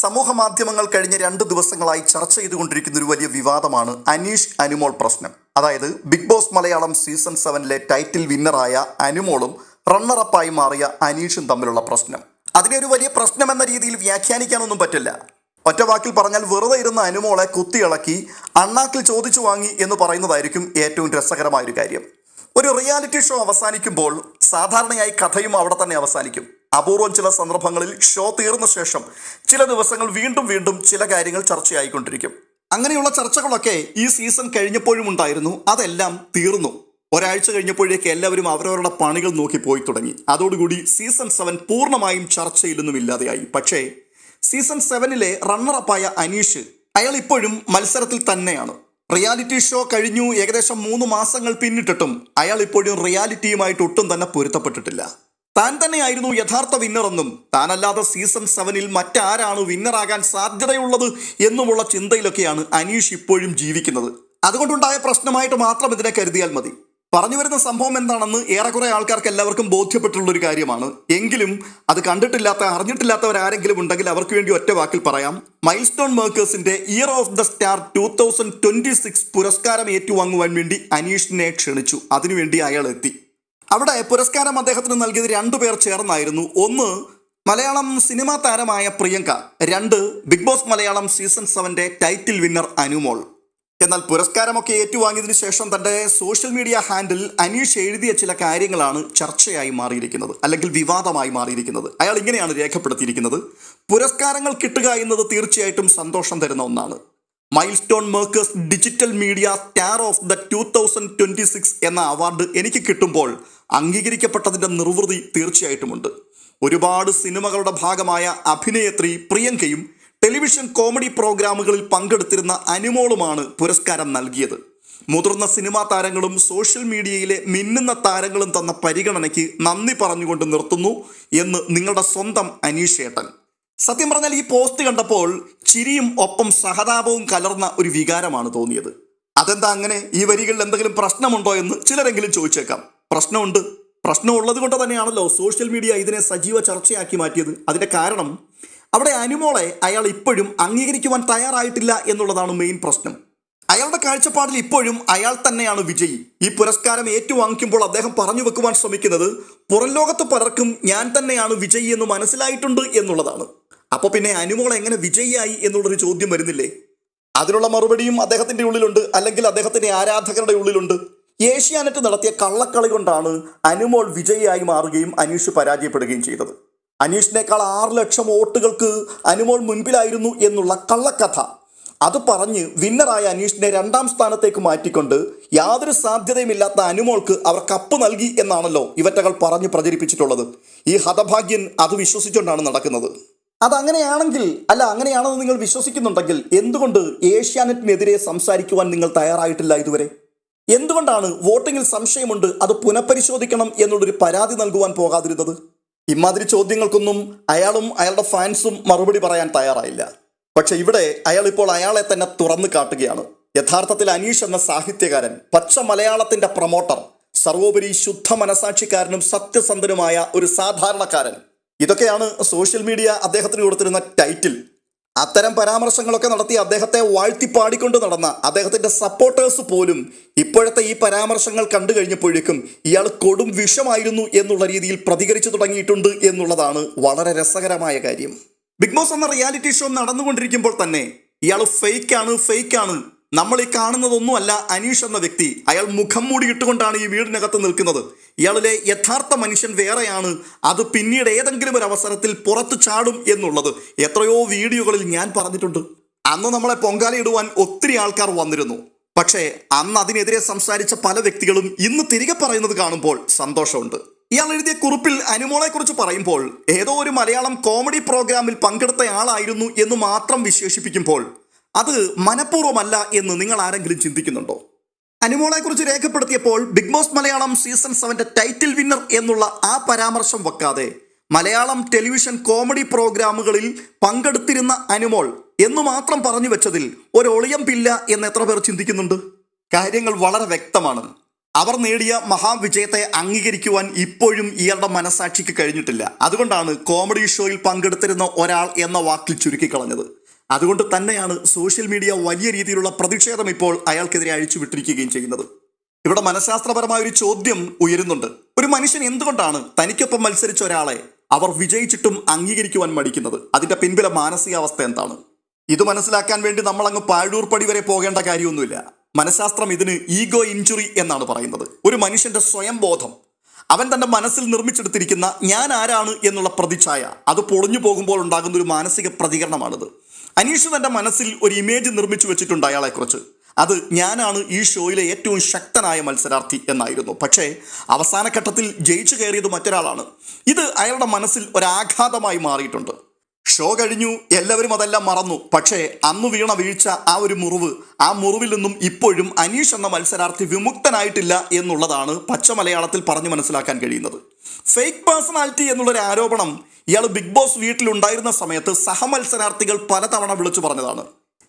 സമൂഹ മാധ്യമങ്ങൾ കഴിഞ്ഞ 2 ദിവസങ്ങളായി ചർച്ച ചെയ്തുകൊണ്ടിരിക്കുന്ന ഒരു വലിയ വിവാദമാണ് അനീഷ് അനുമോൾ പ്രശ്നം. അതായത് Big boss Malayalam season 7 title വിന്നറായ അനുമോളും റണ്ണറപ്പായി മാറിയ അനീഷും തമ്മിലുള്ള പ്രശ്നം. അതിനെ ഒരു വലിയ പ്രശ്നം എന്ന രീതിയിൽ വ്യാഖ്യാനിക്കാനൊന്നും പറ്റില്ല. ഒറ്റ വാക്കിൽ പറഞ്ഞാൽ വെറുതെ ഇരുന്ന അനുമോളെ കുത്തിയിളക്കി അണ്ണാക്കിൽ ചോദിച്ചു വാങ്ങി എന്ന് പറയുന്നതായിരിക്കും ഏറ്റവും രസകരമായൊരു കാര്യം. ഒരു റിയാലിറ്റി ഷോ അവസാനിക്കുമ്പോൾ സാധാരണയായി കഥയും അവിടെ തന്നെ അവസാനിക്കും. അപൂർവം ചില സന്ദർഭങ്ങളിൽ ഷോ തീർന്ന ശേഷം ചില ദിവസങ്ങൾ വീണ്ടും ചില കാര്യങ്ങൾ ചർച്ചയായിക്കൊണ്ടിരിക്കും. അങ്ങനെയുള്ള ചർച്ചകളൊക്കെ ഈ സീസൺ കഴിഞ്ഞപ്പോഴും ഉണ്ടായിരുന്നു. അതെല്ലാം തീർന്നു. ഒരാഴ്ച കഴിഞ്ഞപ്പോഴേക്ക് എല്ലാവരും അവരവരുടെ പണികൾ നോക്കി പോയി തുടങ്ങി. അതോടുകൂടി സീസൺ 7 പൂർണ്ണമായും ചർച്ചയിലൊന്നും ഇല്ലാതെയായി. പക്ഷേ സീസൺ 7 റണ്ണറപ്പായ അനീഷ് അയാൾ ഇപ്പോഴും മത്സരത്തിൽ തന്നെയാണ്. റിയാലിറ്റി ഷോ കഴിഞ്ഞു ഏകദേശം 3 മാസങ്ങൾ പിന്നിട്ടിട്ടും അയാൾ ഇപ്പോഴും റിയാലിറ്റിയുമായിട്ട് ഒട്ടും തന്നെ പൊരുത്തപ്പെട്ടിട്ടില്ല. താൻ തന്നെയായിരുന്നു യഥാർത്ഥ വിന്നറെന്നും താനല്ലാതെ സീസൺ 7 മറ്റാരാണ് വിന്നറാകാൻ സാധ്യതയുള്ളത് എന്നുമുള്ള ചിന്തയിലൊക്കെയാണ് അനീഷ് ഇപ്പോഴും ജീവിക്കുന്നത്. അതുകൊണ്ടുണ്ടായ പ്രശ്നമായിട്ട് മാത്രം ഇതിനെ കരുതിയാൽ മതി. പറഞ്ഞു വരുന്ന സംഭവം എന്താണെന്ന് ഏറെക്കുറെ ആൾക്കാർക്ക് എല്ലാവർക്കും ബോധ്യപ്പെട്ടുള്ളൊരു കാര്യമാണ്. എങ്കിലും അത് കണ്ടിട്ടില്ലാത്ത അറിഞ്ഞിട്ടില്ലാത്തവരാരെങ്കിലും ഉണ്ടെങ്കിൽ അവർക്ക് വേണ്ടി ഒറ്റ വാക്കിൽ പറയാം. മൈൽസ്റ്റോൺ മേക്കേഴ്സിന്റെ ഇയർ ഓഫ് ദ സ്റ്റാർ 2026 പുരസ്കാരം ഏറ്റുവാങ്ങുവാൻ വേണ്ടി അനീഷിനെ ക്ഷണിച്ചു. അതിനുവേണ്ടി അയാൾ എത്തി. അവിടെ പുരസ്കാരം അദ്ദേഹത്തിന് നൽകിയത് 2 പേർ ചേർന്നായിരുന്നു. 1 മലയാളം സിനിമാ താരമായ Priyanka, 2 big boss Malayalam season 7 title winner Anumol. എന്നാൽ പുരസ്കാരമൊക്കെ ഏറ്റുവാങ്ങിയതിനു ശേഷം തൻ്റെ സോഷ്യൽ മീഡിയ ഹാൻഡിൽ അനീഷ് എഴുതിയ ചില കാര്യങ്ങളാണ് ചർച്ചയായി മാറിയിരിക്കുന്നത്, അല്ലെങ്കിൽ വിവാദമായി മാറിയിരിക്കുന്നത്. അയാൾ ഇങ്ങനെയാണ് രേഖപ്പെടുത്തിയിരിക്കുന്നത്: പുരസ്കാരങ്ങൾ കിട്ടുക എന്നത് തീർച്ചയായിട്ടും സന്തോഷം തരുന്ന ഒന്നാണ്. Milestone makers digital media star of the 2026 എന്ന അവാർഡ് എനിക്ക് കിട്ടുമ്പോൾ അംഗീകരിക്കപ്പെട്ടതിൻ്റെ നിർവൃതി തീർച്ചയായിട്ടുമുണ്ട്. ഒരുപാട് സിനിമകളുടെ ഭാഗമായ അഭിനേത്രി പ്രിയങ്കയും ടെലിവിഷൻ കോമഡി പ്രോഗ്രാമുകളിൽ പങ്കെടുത്തിരുന്ന അനുമോളുമാണ് പുരസ്കാരം നൽകിയത്. മുതിർന്ന സിനിമാ താരങ്ങളും സോഷ്യൽ മീഡിയയിലെ മിന്നുന്ന താരങ്ങളും തന്ന പരിഗണനയ്ക്ക് നന്ദി പറഞ്ഞുകൊണ്ട് നിർത്തുന്നു എന്ന് നിങ്ങളുടെ സ്വന്തം അനീഷ് ഏട്ടൻ. സത്യം പറഞ്ഞാൽ ഈ പോസ്റ്റ് കണ്ടപ്പോൾ ചിരിയും ഒപ്പം സഹതാപവും കലർന്ന ഒരു വികാരമാണ് തോന്നിയത്. അതെന്താ അങ്ങനെ? ഈ വരികളിൽ എന്തെങ്കിലും പ്രശ്നമുണ്ടോ എന്ന് ചിലരെങ്കിലും ചോദിച്ചേക്കാം. പ്രശ്നമുണ്ട്. പ്രശ്നമുള്ളത് കൊണ്ട് തന്നെയാണല്ലോ സോഷ്യൽ മീഡിയ ഇതിനെ സജീവ ചർച്ചയാക്കി മാറ്റിയത്. അതിൻ്റെ കാരണം അവിടെ അനുമോളെ അയാൾ ഇപ്പോഴും അംഗീകരിക്കുവാൻ തയ്യാറായിട്ടില്ല എന്നുള്ളതാണ് മെയിൻ പ്രശ്നം. അയാളുടെ കാഴ്ചപ്പാടിൽ ഇപ്പോഴും അയാൾ തന്നെയാണ് വിജയി. ഈ പുരസ്കാരം ഏറ്റുവാങ്ങിക്കുമ്പോൾ അദ്ദേഹം പറഞ്ഞു വെക്കുവാൻ ശ്രമിക്കുന്നത് പുറം ലോകത്ത് പലർക്കും ഞാൻ തന്നെയാണ് വിജയി എന്ന് മനസ്സിലായിട്ടുണ്ട് എന്നുള്ളതാണ്. അപ്പോൾ പിന്നെ അനുമോൾ എങ്ങനെ വിജയിയായി എന്നുള്ളൊരു ചോദ്യം വരുന്നില്ലേ? അതിനുള്ള മറുപടിയും അദ്ദേഹത്തിൻ്റെ ഉള്ളിലുണ്ട്, അല്ലെങ്കിൽ അദ്ദേഹത്തിൻ്റെ ആരാധകരുടെ ഉള്ളിലുണ്ട്. ഏഷ്യാനെറ്റ് നടത്തിയ കള്ളക്കളി കൊണ്ടാണ് അനുമോൾ വിജയിയായി മാറുകയും അനീഷ് പരാജയപ്പെടുകയും ചെയ്തത്. അനീഷിനേക്കാൾ 6 ലക്ഷം വോട്ടുകൾക്ക് അനുമോൾ മുൻപിലായിരുന്നു എന്നുള്ള കള്ളക്കഥ അത് പറഞ്ഞ് വിന്നറായ അനീഷിനെ 2ാം സ്ഥാനത്തേക്ക് മാറ്റിക്കൊണ്ട് യാതൊരു സാധ്യതയുമില്ലാത്ത അനുമോൾക്ക് അവർ കപ്പ് നൽകി എന്നാണല്ലോ ഇവറ്റകൾ പറഞ്ഞ് പ്രചരിപ്പിച്ചിട്ടുള്ളത്. ഈ ഹതഭാഗ്യൻ അത് വിശ്വസിച്ചുകൊണ്ടാണ് നടക്കുന്നത്. അതങ്ങനെയാണെങ്കിൽ, അല്ല അങ്ങനെയാണെന്ന് നിങ്ങൾ വിശ്വസിക്കുന്നുണ്ടെങ്കിൽ എന്തുകൊണ്ട് ഏഷ്യാനെറ്റിനെതിരെ സംസാരിക്കുവാൻ നിങ്ങൾ തയ്യാറായിട്ടില്ല ഇതുവരെ? എന്തുകൊണ്ടാണ് വോട്ടിങ്ങിൽ സംശയമുണ്ട്, അത് പുനഃപരിശോധിക്കണം എന്നുള്ളൊരു പരാതി നൽകുവാൻ പോകാതിരുന്നത്? ഇമാതിരി ചോദ്യങ്ങൾക്കൊന്നും അയാളും അയാളുടെ ഫാൻസും മറുപടി പറയാൻ തയ്യാറായില്ല. പക്ഷെ ഇവിടെ അയാൾ ഇപ്പോൾ അയാളെ തന്നെ തുറന്നു കാട്ടുകയാണ്. യഥാർത്ഥത്തിൽ അനീഷ് എന്ന സാഹിത്യകാരൻ, പച്ച മലയാളത്തിന്റെ പ്രൊമോട്ടർ, സർവോപരി ശുദ്ധ മനസാക്ഷിക്കാരനും സത്യസന്ധനുമായ ഒരു സാധാരണക്കാരൻ. ഇതൊക്കെയാണ് സോഷ്യൽ മീഡിയ അദ്ദേഹത്തിന് കൊടുത്തിരുന്ന ടൈറ്റിൽ. അത്തരം പരാമർശങ്ങളൊക്കെ നടത്തി അദ്ദേഹത്തെ വാഴ്ത്തിപ്പാടിക്കൊണ്ട് നടന്ന അദ്ദേഹത്തിൻ്റെ സപ്പോർട്ടേഴ്സ് പോലും ഇപ്പോഴത്തെ ഈ പരാമർശങ്ങൾ കണ്ടു കഴിഞ്ഞപ്പോഴേക്കും ഇയാൾ കൊടും വിഷമായിരുന്നു എന്നുള്ള രീതിയിൽ പ്രതികരിച്ചു തുടങ്ങിയിട്ടുണ്ട് എന്നുള്ളതാണ് വളരെ രസകരമായ കാര്യം. ബിഗ് ബോസ് എന്ന റിയാലിറ്റി ഷോ നടന്നുകൊണ്ടിരിക്കുമ്പോൾ തന്നെ ഇയാൾ ഫേക്കാണ്, നമ്മൾ ഈ കാണുന്നതൊന്നുമല്ല അനീഷ് എന്ന വ്യക്തി, അയാൾ മുഖം മൂടി ഇട്ടുകൊണ്ടാണ് ഈ വീടിനകത്ത് നിൽക്കുന്നത്, ഇയാളിലെ യഥാർത്ഥ മനുഷ്യൻ വേറെയാണ്, അത് പിന്നീട് ഏതെങ്കിലും ഒരു അവസരത്തിൽ പുറത്തു ചാടും എന്നുള്ളത് എത്രയോ വീഡിയോകളിൽ ഞാൻ പറഞ്ഞിട്ടുണ്ട്. അന്ന് നമ്മളെ പൊങ്കാലയിടുവാൻ ഒത്തിരി ആൾക്കാർ വന്നിരുന്നു. പക്ഷേ അന്ന് അതിനെതിരെ സംസാരിച്ച പല വ്യക്തികളും ഇന്ന് തിരികെ പറയുന്നത് കാണുമ്പോൾ സന്തോഷമുണ്ട്. ഇയാൾ എഴുതിയ കുറിപ്പിൽ അനുമോളെ കുറിച്ച് പറയുമ്പോൾ ഏതോ ഒരു മലയാളം കോമഡി പ്രോഗ്രാമിൽ പങ്കെടുത്ത ആളായിരുന്നു എന്ന് മാത്രം വിശേഷിപ്പിക്കുമ്പോൾ അത് മനഃപൂർവ്വമല്ല എന്ന് നിങ്ങൾ ആരെങ്കിലും ചിന്തിക്കുന്നുണ്ടോ? അനുമോളെ കുറിച്ച് രേഖപ്പെടുത്തിയപ്പോൾ Big boss Malayalam season 7 title winner എന്നുള്ള ആ പരാമർശം വെക്കാതെ മലയാളം ടെലിവിഷൻ കോമഡി പ്രോഗ്രാമുകളിൽ പങ്കെടുത്തിരുന്ന അനുമോൾ എന്ന് മാത്രം പറഞ്ഞു വെച്ചതിൽ ഒരു ഒളിയമ്പില്ല എന്ന് എത്ര പേർ ചിന്തിക്കുന്നുണ്ട്? കാര്യങ്ങൾ വളരെ വ്യക്തമാണ്. അവർ നേടിയ മഹാവിജയത്തെ അംഗീകരിക്കുവാൻ ഇപ്പോഴും ഇയാളുടെ മനസാക്ഷിക്ക് കഴിഞ്ഞിട്ടില്ല. അതുകൊണ്ടാണ് കോമഡി ഷോയിൽ പങ്കെടുത്തിരുന്ന ഒരാൾ എന്ന വാക്കിൽ ചുരുക്കിക്കളഞ്ഞത്. അതുകൊണ്ട് തന്നെയാണ് സോഷ്യൽ മീഡിയ വലിയ രീതിയിലുള്ള പ്രതിഷേധം ഇപ്പോൾ അയാൾക്കെതിരെ അഴിച്ചുവിട്ടിരിക്കുകയും ചെയ്യുന്നത്. ഇവിടെ മനഃശാസ്ത്രപരമായ ഒരു ചോദ്യം ഉയരുന്നുണ്ട്. ഒരു മനുഷ്യൻ എന്തുകൊണ്ടാണ് തനിക്കൊപ്പം മത്സരിച്ച ഒരാളെ അവർ വിജയിച്ചിട്ടും അംഗീകരിക്കുവാൻ മടിക്കുന്നത്? അതിന്റെ പിൻപിലെ മാനസികാവസ്ഥ എന്താണ്? ഇത് മനസ്സിലാക്കാൻ വേണ്ടി നമ്മൾ അങ്ങ് പാഴൂർപ്പടി വരെ പോകേണ്ട കാര്യമൊന്നുമില്ല. മനഃശാസ്ത്രം ഇതിന് ഈഗോ ഇഞ്ചുറി എന്നാണ് പറയുന്നത്. ഒരു മനുഷ്യന്റെ സ്വയം ബോധം, അവൻ തന്റെ മനസ്സിൽ നിർമ്മിച്ചെടുത്തിരിക്കുന്ന ഞാൻ ആരാണ് എന്നുള്ള പ്രതിച്ഛായ, അത് പൊളിഞ്ഞു പോകുമ്പോൾ ഉണ്ടാകുന്ന ഒരു മാനസിക പ്രതികരണമാണിത്. അനീഷ് തന്റെ മനസ്സിൽ ഒരു ഇമേജ് നിർമ്മിച്ചു വെച്ചിട്ടുണ്ട് അയാളെക്കുറിച്ച്. അത് ഞാനാണ് ഈ ഷോയിലെ ഏറ്റവും ശക്തനായ മത്സരാർത്ഥി എന്നായിരുന്നു. പക്ഷേ അവസാന ഘട്ടത്തിൽ ജയിച്ചു കയറിയത് മറ്റൊരാളാണ്. ഇത് അയാളുടെ മനസ്സിൽ ഒരാഘാതമായി മാറിയിട്ടുണ്ട്. ഷോ കഴിഞ്ഞു, എല്ലാവരും അതെല്ലാം മറന്നു. പക്ഷേ അന്ന് വീണ വീഴ്ച, ആ ഒരു മുറിവ്, ആ മുറിവിൽ നിന്നും ഇപ്പോഴും അനീഷ് എന്ന മത്സരാർത്ഥി വിമുക്തനായിട്ടില്ല എന്നുള്ളതാണ് പച്ച മലയാളത്തിൽ പറഞ്ഞു മനസ്സിലാക്കാൻ കഴിയുന്നത്. ഫേക്ക് പേഴ്സണാലിറ്റി എന്നുള്ളൊരു ആരോപണം ഇയാൾ ബിഗ് ബോസ് വീട്ടിലുണ്ടായിരുന്ന സമയത്ത് സഹമത്സരാർത്ഥികൾ പലതവണ വിളിച്ചു പറഞ്ഞതാണ്.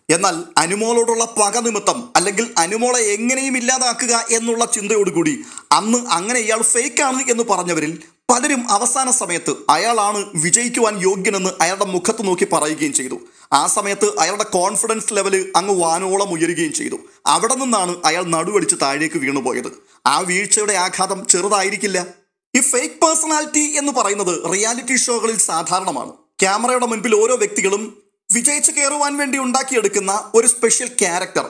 എന്നാൽ അനുമോളോടുള്ള പക നിമിത്തം, അല്ലെങ്കിൽ അനുമോളെ എങ്ങനെയും ഇല്ലാതാക്കുക എന്നുള്ള ചിന്തയോടുകൂടി അന്ന് അങ്ങനെ ഇയാൾ ഫേക്കാണ് എന്ന് പറഞ്ഞവരിൽ പലരും അവസാന സമയത്ത് അയാളാണ് വിജയിക്കുവാൻ യോഗ്യനെന്ന് അയാളുടെ മുഖത്ത് നോക്കി പറയുകയും ചെയ്തു. ആ സമയത്ത് അയാളുടെ കോൺഫിഡൻസ് ലെവൽ അങ്ങ് വാനോളം ഉയരുകയും ചെയ്തു. അവിടെ നിന്നാണ് അയാൾ നടുവടിച്ച് താഴേക്ക് വീണുപോയത്. ആ വീഴ്ചയുടെ ആഘാതം ചെറുതായിരിക്കില്ല. ഈ ഫേക്ക് പേഴ്സണാലിറ്റി എന്ന് പറയുന്നത് റിയാലിറ്റി ഷോകളിൽ സാധാരണമാണ്. ക്യാമറയുടെ മുൻപിൽ ഓരോ വ്യക്തികളും വിജയിച്ച് കയറുവാൻ വേണ്ടി ഉണ്ടാക്കിയെടുക്കുന്ന ഒരു സ്പെഷ്യൽ ക്യാരക്ടർ.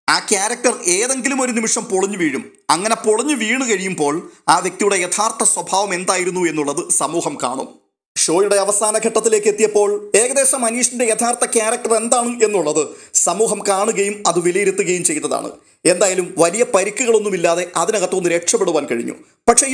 ആ ക്യാരക്ടർ ഏതെങ്കിലും ഒരു നിമിഷം പൊളിഞ്ഞു വീഴും. അങ്ങനെ പൊളിഞ്ഞു വീണ് കഴിയുമ്പോൾ ആ വ്യക്തിയുടെ യഥാർത്ഥ സ്വഭാവം എന്തായിരുന്നു എന്നുള്ളത് സമൂഹം കാണും. ഷോയുടെ അവസാന ഘട്ടത്തിലേക്ക് എത്തിയപ്പോൾ ഏകദേശം അനീഷിന്റെ യഥാർത്ഥ ക്യാരക്ടർ എന്താണ് എന്നുള്ളത് സമൂഹം കാണുകയും അത് വിലയിരുത്തുകയും ചെയ്തതാണ്. എന്തായാലും വലിയ പരിക്കുകളൊന്നുമില്ലാതെ അതിനകത്തുനിന്ന് രക്ഷപ്പെടുവാൻ കഴിഞ്ഞു. പക്ഷെ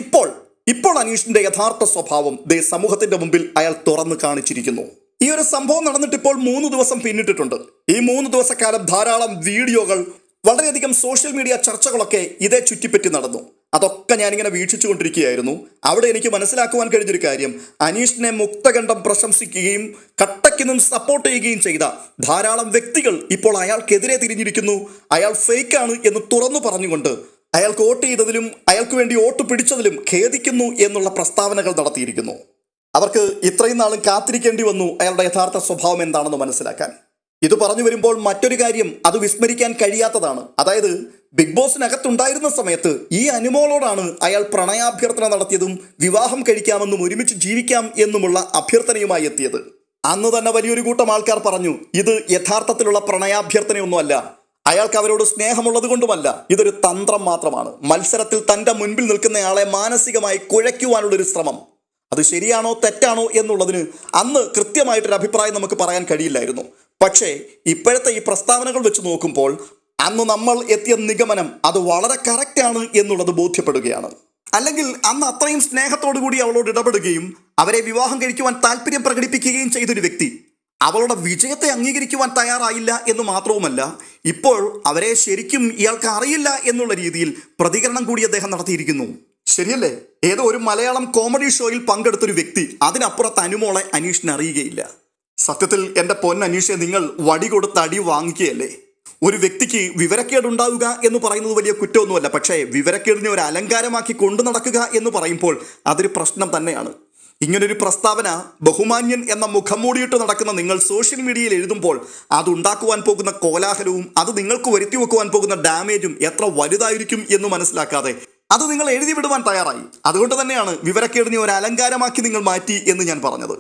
ഇപ്പോൾ അനീഷിന്റെ യഥാർത്ഥ സ്വഭാവം സമൂഹത്തിന്റെ മുമ്പിൽ അയാൾ തുറന്നു കാണിച്ചിരിക്കുന്നു. ഈ ഒരു സംഭവം നടന്നിട്ട് ഇപ്പോൾ 3 ദിവസം പിന്നിട്ടിട്ടുണ്ട്. ഈ 3 ദിവസക്കാലം ധാരാളം വീഡിയോകൾ, വളരെയധികം സോഷ്യൽ മീഡിയ ചർച്ചകളൊക്കെ ഇതേ ചുറ്റിപ്പറ്റി നടന്നു. അതൊക്കെ ഞാനിങ്ങനെ വീക്ഷിച്ചു കൊണ്ടിരിക്കുകയായിരുന്നു. അവിടെ എനിക്ക് മനസ്സിലാക്കുവാൻ കഴിഞ്ഞൊരു കാര്യം, അനീഷിനെ മുക്തകണ്ഠം പ്രശംസിക്കുകയും കട്ടയ്ക്കൊന്നും സപ്പോർട്ട് ചെയ്യുകയും ചെയ്ത ധാരാളം വ്യക്തികൾ ഇപ്പോൾ അയാൾക്കെതിരെ തിരിഞ്ഞിരിക്കുന്നു. അയാൾ ഫേക്കാണ് എന്ന് തുറന്നു പറഞ്ഞുകൊണ്ട് അയാൾക്ക് വോട്ട് ചെയ്തതിലും അയാൾക്ക് വേണ്ടി വോട്ട് പിടിച്ചതിലും ഖേദിക്കുന്നു എന്നുള്ള പ്രസ്താവനകൾ നടത്തിയിരിക്കുന്നു. അവർക്ക് ഇത്രയും നാളും കാത്തിരിക്കേണ്ടി വന്നു അയാളുടെ യഥാർത്ഥ സ്വഭാവം എന്താണെന്ന് മനസ്സിലാക്കാൻ. ഇത് പറഞ്ഞു വരുമ്പോൾ മറ്റൊരു കാര്യം അത് വിസ്മരിക്കാൻ കഴിയാത്തതാണ്. അതായത് ബിഗ് ബോസിനകത്തുണ്ടായിരുന്ന സമയത്ത് ഈ അനുമോളോടാണ് അയാൾ പ്രണയാഭ്യർത്ഥന നടത്തിയതും വിവാഹം കഴിക്കാമെന്നും ഒരുമിച്ച് ജീവിക്കാം എന്നുമുള്ള അഭ്യർത്ഥനയുമായി എത്തിയത്. അന്ന് തന്നെ വലിയൊരു കൂട്ടം ആൾക്കാർ പറഞ്ഞു, ഇത് യഥാർത്ഥത്തിലുള്ള പ്രണയാഭ്യർത്ഥനയൊന്നുമല്ല, അയാൾക്ക് അവരോട് സ്നേഹമുള്ളത് കൊണ്ടുമല്ല, ഇതൊരു തന്ത്രം മാത്രമാണ്. മത്സരത്തിൽ തൻ്റെ മുൻപിൽ നിൽക്കുന്നയാളെ മാനസികമായി കുഴയ്ക്കുവാനുള്ളൊരു ശ്രമം. അത് ശരിയാണോ തെറ്റാണോ എന്നുള്ളതിന് അന്ന് കൃത്യമായിട്ടൊരു അഭിപ്രായം നമുക്ക് പറയാൻ കഴിയില്ലായിരുന്നു. പക്ഷേ ഇപ്പോഴത്തെ ഈ പ്രസ്താവനകൾ വെച്ച് നോക്കുമ്പോൾ അന്ന് നമ്മൾ എത്തിയ നിഗമനം അത് വളരെ കറക്റ്റാണ് എന്നുള്ളത് ബോധ്യപ്പെടുകയാണ്. അല്ലെങ്കിൽ അന്ന് അത്രയും സ്നേഹത്തോടു കൂടി അവളോട് ഇടപെടുകയും അവരെ വിവാഹം കഴിക്കുവാൻ താല്പര്യം പ്രകടിപ്പിക്കുകയും ചെയ്തൊരു വ്യക്തി അവളുടെ വിജയത്തെ അംഗീകരിക്കുവാൻ തയ്യാറായില്ല എന്ന് മാത്രവുമല്ല, ഇപ്പോൾ അവരെ ശരിക്കും ഇയാൾക്ക് അറിയില്ല എന്നുള്ള രീതിയിൽ പ്രതികരണം കൂടി അദ്ദേഹം നടത്തിയിരിക്കുന്നു. ശരിയല്ലേ? ഏതോ ഒരു മലയാളം കോമഡി ഷോയിൽ പങ്കെടുത്തൊരു വ്യക്തി അതിനപ്പുറത്ത് അനുമോളെ അനീഷിനെ അറിയുകയില്ല. സത്യത്തിൽ എൻ്റെ പൊന്നനീഷെ, നിങ്ങൾ വടി കൊടുത്ത് അടി വാങ്ങിക്കുകയല്ലേ? ഒരു വ്യക്തിക്ക് വിവരക്കേടുണ്ടാവുക എന്ന് പറയുന്നത് വലിയ കുറ്റമൊന്നുമല്ല. പക്ഷേ വിവരക്കേടിനെ ഒരു അലങ്കാരമാക്കി കൊണ്ടു നടക്കുക എന്ന് പറയുമ്പോൾ അതൊരു പ്രശ്നം തന്നെയാണ്. ഇങ്ങനൊരു പ്രസ്താവന ബഹുമാന്യൻ എന്ന മുഖംമൂടിയിട്ട് നടക്കുന്ന നിങ്ങൾ സോഷ്യൽ മീഡിയയിൽ എഴുതുമ്പോൾ അതുണ്ടാക്കുവാൻ പോകുന്ന കോലാഹലവും അത് നിങ്ങൾക്ക് വരുത്തി വെക്കുവാൻ പോകുന്ന ഡാമേജും എത്ര വലുതായിരിക്കും എന്ന് മനസ്സിലാക്കാതെ അത് നിങ്ങൾ എഴുതി വിടുവാൻ തയ്യാറായി. അതുകൊണ്ട് തന്നെയാണ് വിവരക്കേടിനെ ഒരു അലങ്കാരമാക്കി നിങ്ങൾ മാറ്റി എന്ന് ഞാൻ പറഞ്ഞത്.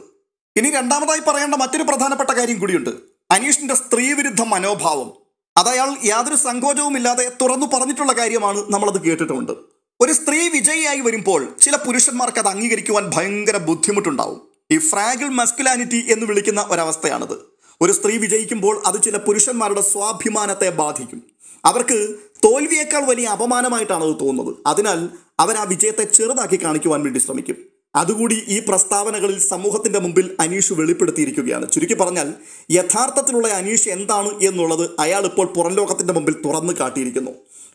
ഇനി രണ്ടാമതായി പറയേണ്ട മറ്റൊരു പ്രധാനപ്പെട്ട കാര്യം കൂടിയുണ്ട്. അനീഷിന്റെ സ്ത്രീവിരുദ്ധ മനോഭാവം അത് അയാൾ യാതൊരു സങ്കോചവുമില്ലാതെ തുറന്നു പറഞ്ഞിട്ടുള്ള കാര്യമാണ്. നമ്മളത് കേട്ടിട്ടുമുണ്ട്. ഒരു സ്ത്രീ വിജയിയായി വരുമ്പോൾ ചില പുരുഷന്മാർക്ക് അത് അംഗീകരിക്കുവാൻ ഭയങ്കര ബുദ്ധിമുട്ടുണ്ടാവും. ഈ ഫ്രാഗിൾ മസ്കുലാനിറ്റി എന്ന് വിളിക്കുന്ന ഒരവസ്ഥയാണത്. ഒരു സ്ത്രീ വിജയിക്കുമ്പോൾ അത് ചില പുരുഷന്മാരുടെ സ്വാഭിമാനത്തെ ബാധിക്കും. അവർക്ക് തോൽവിയേക്കാൾ വലിയ അപമാനമായിട്ടാണ് അത് തോന്നുന്നത്. അതിനാൽ അവർ ആ വിജയത്തെ ചെറുതാക്കി കാണിക്കുവാൻ വേണ്ടി ശ്രമിക്കും. അതുകൂടി ഈ പ്രസ്താവനകളിൽ സമൂഹത്തിന്റെ മുമ്പിൽ അനീഷ് വെളിപ്പെടുത്തിയിരിക്കുകയാണ്. ചുരുക്കി പറഞ്ഞാൽ യഥാർത്ഥത്തിലുള്ള അനീഷ് എന്താണ് എന്നുള്ളത് അയാൾ ഇപ്പോൾ പുറം ലോകത്തിന്റെ മുമ്പിൽ തുറന്നു കാട്ടിയിരിക്കുന്നു.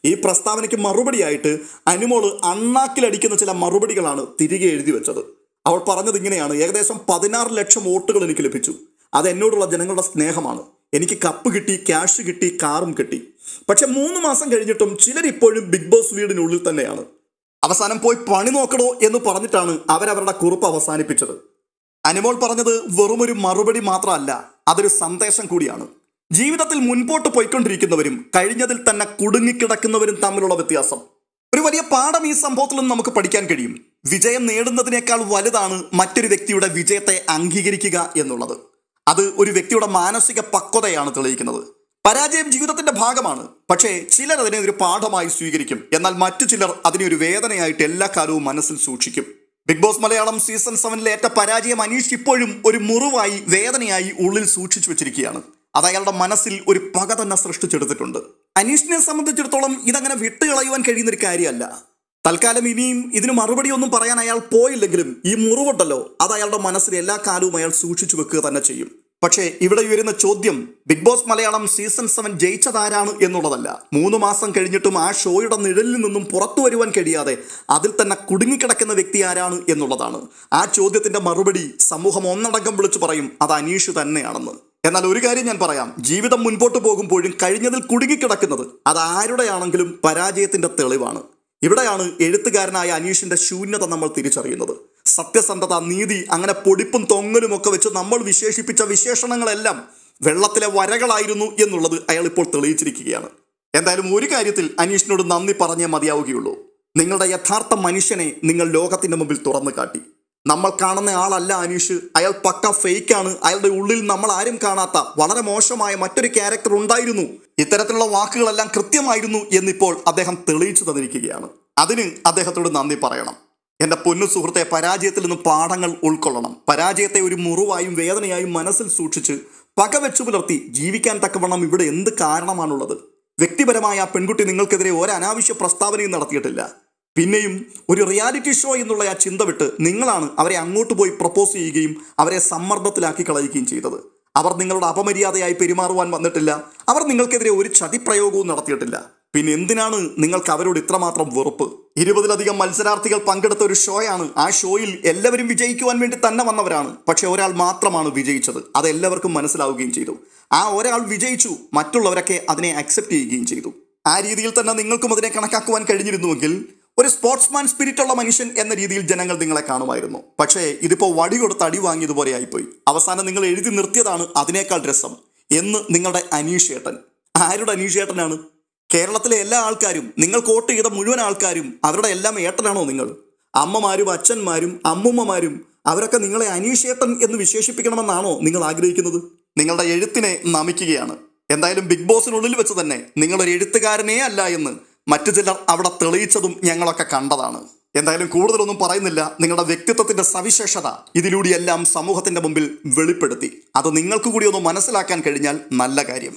ഈ പ്രസ്താവനയ്ക്ക് മറുപടിയായിട്ട് അനുമോള് അണ്ണാക്കിലടിക്കുന്ന ചില മറുപടികളാണ് തിരികെ എഴുതി വെച്ചത്. അവൾ പറഞ്ഞത് ഇങ്ങനെയാണ്: ഏകദേശം 16 ലക്ഷം വോട്ടുകൾ എനിക്ക് ലഭിച്ചു. അത് എന്നോടുള്ള ജനങ്ങളുടെ സ്നേഹമാണ്. എനിക്ക് കപ്പ് കിട്ടി, ക്യാഷ് കിട്ടി, കാറും കിട്ടി. പക്ഷെ 3 മാസം കഴിഞ്ഞിട്ടും ചിലരിപ്പോഴും ബിഗ് ബോസ് വീടിനുള്ളിൽ തന്നെയാണ്. അവസാനം പോയി പണി നോക്കണോ എന്ന് പറഞ്ഞിട്ടാണ് അവരവരുടെ കുറിപ്പ് അവസാനിപ്പിച്ചത്. അനുമോൾ പറഞ്ഞത് വെറുമൊരു മറുപടി മാത്രമല്ല, അതൊരു സന്ദേശം കൂടിയാണ്. ജീവിതത്തിൽ മുൻപോട്ട് പോയിക്കൊണ്ടിരിക്കുന്നവരും കഴിഞ്ഞതിൽ തന്നെ കുടുങ്ങിക്കിടക്കുന്നവരും തമ്മിലുള്ള വ്യത്യാസം. ഒരു വലിയ പാഠം ഈ സംഭവത്തിൽ നിന്ന് നമുക്ക് പഠിക്കാൻ കഴിയും. വിജയം നേടുന്നതിനേക്കാൾ വലുതാണ് മറ്റൊരു വ്യക്തിയുടെ വിജയത്തെ അംഗീകരിക്കുക എന്നുള്ളത്. അത് ഒരു വ്യക്തിയുടെ മാനസിക പക്വതയാണ് തെളിയിക്കുന്നത്. പരാജയം ജീവിതത്തിന്റെ ഭാഗമാണ്, പക്ഷേ ചിലർ അതിനെ ഒരു പാഠമായി സ്വീകരിക്കും. എന്നാൽ മറ്റു ചിലർ അതിനെ ഒരു വേദനയായിട്ട് എല്ലാ കാലവും മനസ്സിൽ സൂക്ഷിക്കും. ബിഗ് ബോസ് മലയാളം സീസൺ 7 ഏറ്റ പരാജയം അനീഷ് ഇപ്പോഴും ഒരു മുറിവായി, വേദനയായി ഉള്ളിൽ സൂക്ഷിച്ചു വെച്ചിരിക്കുകയാണ്. അത് അയാളുടെ മനസ്സിൽ ഒരു പക തന്നെ സൃഷ്ടിച്ചെടുത്തിട്ടുണ്ട്. അനീഷിനെ സംബന്ധിച്ചിടത്തോളം ഇതങ്ങനെ വിട്ടുകളയുവാൻ കഴിയുന്ന ഒരു കാര്യമല്ല. തൽക്കാലം ഇനിയും ഇതിന് മറുപടി ഒന്നും പറയാൻ അയാൾ പോയില്ലെങ്കിലും ഈ മുറിവുണ്ടല്ലോ, അത് അയാളുടെ മനസ്സിൽ എല്ലാ കാലവും അയാൾ സൂക്ഷിച്ചു വെക്കുക തന്നെ ചെയ്യും. പക്ഷേ ഇവിടെ ഉയരുന്ന ചോദ്യം ബിഗ് ബോസ് മലയാളം സീസൺ 7 ജയിച്ചതാരാണ് എന്നുള്ളതല്ല. 3 മാസം കഴിഞ്ഞിട്ടും ആ ഷോയുടെ നിഴലിൽ നിന്നും പുറത്തു വരുവാൻ കഴിയാതെ അതിൽ തന്നെ കുടുങ്ങിക്കിടക്കുന്ന വ്യക്തി ആരാണ് എന്നുള്ളതാണ്. ആ ചോദ്യത്തിന്റെ മറുപടി സമൂഹം ഒന്നടങ്കം വിളിച്ചു പറയും, അത് അനീഷ് തന്നെയാണെന്ന്. എന്നാൽ ഒരു കാര്യം ഞാൻ പറയാം, ജീവിതം മുൻപോട്ട് പോകുമ്പോഴും കഴിഞ്ഞതിൽ കുടുങ്ങിക്കിടക്കുന്നത് അത് ആരുടെയാണെങ്കിലും പരാജയത്തിന്റെ തെളിവാണ്. ഇവിടെയാണ് എഴുത്തുകാരനായ അനീഷിന്റെ ശൂന്യത നമ്മൾ തിരിച്ചറിയുന്നത്. സത്യസന്ധത, നീതി, അങ്ങനെ പൊടിപ്പും തൊങ്ങലും ഒക്കെ വെച്ച് നമ്മൾ വിശേഷിപ്പിച്ച വിശേഷണങ്ങളെല്ലാം വെള്ളത്തിലെ വരകളായിരുന്നു എന്നുള്ളത് അയാൾ ഇപ്പോൾ തെളിയിച്ചിരിക്കുകയാണ്. എന്തായാലും ഒരു കാര്യത്തിൽ അനീഷിനോട് നന്ദി പറഞ്ഞേ മതിയാവുകയുള്ളൂ. നിങ്ങളുടെ യഥാർത്ഥ മനുഷ്യനെ നിങ്ങൾ ലോകത്തിന്റെ മുമ്പിൽ തുറന്നു കാട്ടി. നമ്മൾ കാണുന്ന ആളല്ല അനീഷ്, അയാൾ പക്ക ഫേക്കാണ്. അയാളുടെ ഉള്ളിൽ നമ്മൾ ആരും കാണാത്ത വളരെ മോശമായ മറ്റൊരു ക്യാരക്ടർ ഉണ്ടായിരുന്നു. ഇത്തരത്തിലുള്ള വാക്കുകളെല്ലാം കൃത്യമായിരുന്നു എന്നിപ്പോൾ അദ്ദേഹം തെളിയിച്ചു തന്നിരിക്കുകയാണ്. അതിന് അദ്ദേഹത്തോട് നന്ദി പറയണം. എൻ്റെ പൊന്നു സുഹൃത്തെ, പരാജയത്തിൽ നിന്ന് പാഠങ്ങൾ ഉൾക്കൊള്ളണം. പരാജയത്തെ ഒരു മുറിവായും വേദനയായും മനസ്സിൽ സൂക്ഷിച്ച് പകവെച്ചു പുലർത്തി ജീവിക്കാൻ തക്കവണ്ണം ഇവിടെ എന്ത് കാരണമാണുള്ളത്? വ്യക്തിപരമായ ആ പെൺകുട്ടി നിങ്ങൾക്കെതിരെ ഒരു അനാവശ്യ പ്രസ്താവനയും നടത്തിയിട്ടില്ല. പിന്നെയും ഒരു റിയാലിറ്റി ഷോ എന്നുള്ള ആ ചിന്ത വിട്ട് നിങ്ങളാണ് അവരെ അങ്ങോട്ട് പോയി പ്രപ്പോസ് ചെയ്യുകയും അവരെ സമ്മർദ്ദത്തിലാക്കി കളയുകയും ചെയ്തത്. അവർ നിങ്ങളുടെ അപമര്യാദയായി പെരുമാറുവാൻ വന്നിട്ടില്ല. അവർ നിങ്ങൾക്കെതിരെ ഒരു ചതിപ്രയോഗവും നടത്തിയിട്ടില്ല. പിന്നെ എന്തിനാണ് നിങ്ങൾക്ക് അവരോട് ഇത്രമാത്രം വെറുപ്പ്? 20-ലധികം മത്സരാർത്ഥികൾ പങ്കെടുത്ത ഒരു ഷോയാണ്. ആ ഷോയിൽ എല്ലാവരും വിജയിക്കുവാൻ വേണ്ടി തന്നെ വന്നവരാണ്. പക്ഷെ ഒരാൾ മാത്രമാണ് വിജയിച്ചത്. അത് എല്ലാവർക്കും മനസ്സിലാവുകയും ചെയ്തു. ആ ഒരാൾ വിജയിച്ചു, മറ്റുള്ളവരൊക്കെ അതിനെ അക്സെപ്റ്റ് ചെയ്യുകയും ചെയ്തു. ആ രീതിയിൽ തന്നെ നിങ്ങൾക്കും അതിനെ കണക്കാക്കുവാൻ കഴിഞ്ഞിരുന്നുവെങ്കിൽ ഒരു സ്പോർട്സ്മാൻ സ്പിരിറ്റ് ഉള്ള മനുഷ്യൻ എന്ന രീതിയിൽ ജനങ്ങൾ നിങ്ങളെ കാണുമായിരുന്നു. പക്ഷേ ഇതിപ്പോൾ വടി കൊടുത്ത് അടി വാങ്ങിയതുപോലെ ആയിപ്പോയി. അവസാനം നിങ്ങൾ എഴുതി നിർത്തിയതാണ് അതിനേക്കാൾ രസം എന്ന് നിങ്ങളുടെ അനീഷ് ഏട്ടൻ. ആരുടെ അനീഷ് ഏട്ടനാണ്? കേരളത്തിലെ എല്ലാ ആൾക്കാരും, നിങ്ങൾ വോട്ട് ചെയ്ത മുഴുവൻ ആൾക്കാരും അവരുടെ എല്ലാം ഏട്ടനാണോ നിങ്ങൾ? അമ്മമാരും അച്ഛന്മാരും അമ്മുമ്മമാരും അവരൊക്കെ നിങ്ങളെ അനീഷ് ഏട്ടൻ എന്ന് വിശേഷിപ്പിക്കണമെന്നാണോ നിങ്ങൾ ആഗ്രഹിക്കുന്നത്? നിങ്ങളുടെ എഴുത്തിനെ നമിക്കുകയാണ്. എന്തായാലും ബിഗ് ബോസിനുള്ളിൽ വെച്ച് തന്നെ നിങ്ങളൊരു എഴുത്തുകാരനേ അല്ല എന്ന് മറ്റു ചിലർ അവിടെ തെളിയിച്ചതും ഞങ്ങളൊക്കെ കണ്ടതാണ്. എന്തായാലും കൂടുതലൊന്നും പറയുന്നില്ല. നിങ്ങളുടെ വ്യക്തിത്വത്തിന്റെ സവിശേഷത ഇതിലൂടെയെല്ലാം സമൂഹത്തിന്റെ മുമ്പിൽ വെളിപ്പെടുത്തി. അത് നിങ്ങൾക്ക് കൂടി ഒന്ന് മനസ്സിലാക്കാൻ കഴിഞ്ഞാൽ നല്ല കാര്യം.